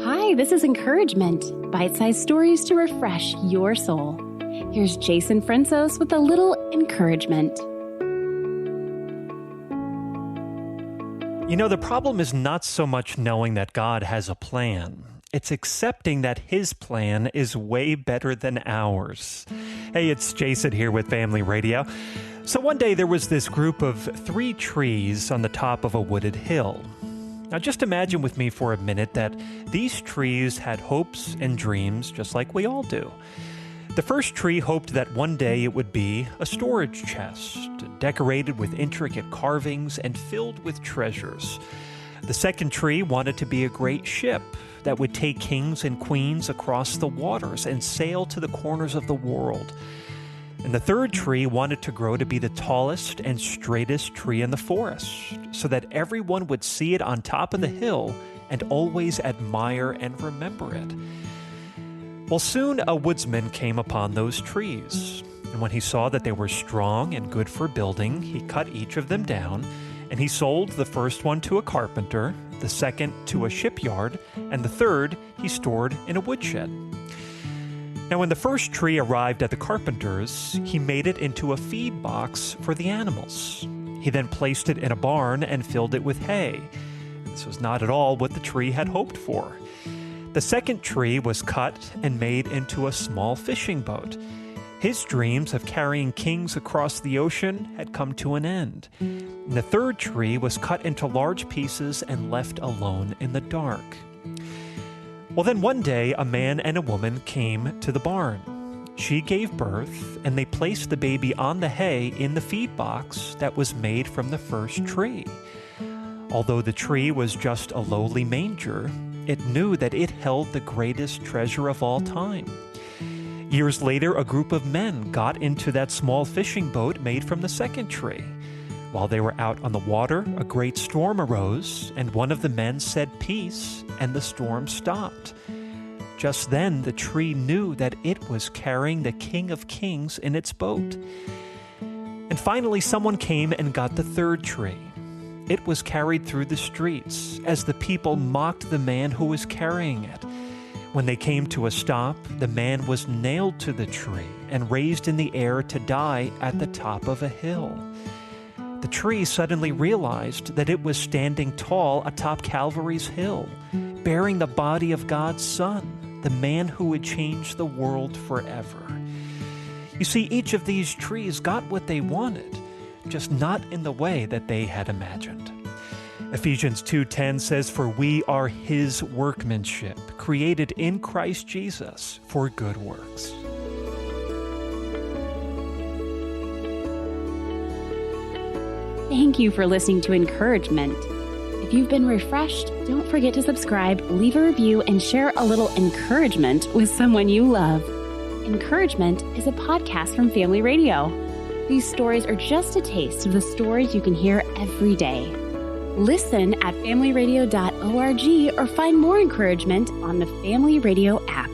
Hi, this is Encouragement, bite-sized stories to refresh your soul. Here's Jason Frentsos with a little encouragement. You know, the problem is not so much knowing that God has a plan. It's accepting that His plan is way better than ours. Hey, it's Jason here with Family Radio. So one day there was this group of 3 trees on the top of a wooded hill. Now just imagine with me for a minute that these trees had hopes and dreams just like we all do. The first tree hoped that one day it would be a storage chest, decorated with intricate carvings and filled with treasures. The second tree wanted to be a great ship that would take kings and queens across the waters and sail to the corners of the world. And the third tree wanted to grow to be the tallest and straightest tree in the forest, so that everyone would see it on top of the hill and always admire and remember it. Well, soon a woodsman came upon those trees, and when he saw that they were strong and good for building, he cut each of them down, and he sold the first one to a carpenter, the second to a shipyard, and the third he stored in a woodshed. Now, when the first tree arrived at the carpenter's, he made it into a feed box for the animals. He then placed it in a barn and filled it with hay. This was not at all what the tree had hoped for. The second tree was cut and made into a small fishing boat. His dreams of carrying kings across the ocean had come to an end. And the third tree was cut into large pieces and left alone in the dark. Well, then one day, a man and a woman came to the barn. She gave birth, and they placed the baby on the hay in the feed box that was made from the first tree. Although the tree was just a lowly manger, it knew that it held the greatest treasure of all time. Years later, a group of men got into that small fishing boat made from the second tree. While they were out on the water, a great storm arose, and one of the men said peace, and the storm stopped. Just then, the tree knew that it was carrying the King of Kings in its boat. And finally, someone came and got the third tree. It was carried through the streets as the people mocked the man who was carrying it. When they came to a stop, the man was nailed to the tree and raised in the air to die at the top of a hill. The tree suddenly realized that it was standing tall atop Calvary's hill, bearing the body of God's Son, the man who would change the world forever. You see, each of these trees got what they wanted, just not in the way that they had imagined. Ephesians 2:10 says, "For we are His workmanship, created in Christ Jesus for good works." Thank you for listening to Encouragement. If you've been refreshed, don't forget to subscribe, leave a review, and share a little encouragement with someone you love. Encouragement is a podcast from Family Radio. These stories are just a taste of the stories you can hear every day. Listen at familyradio.org or find more encouragement on the Family Radio app.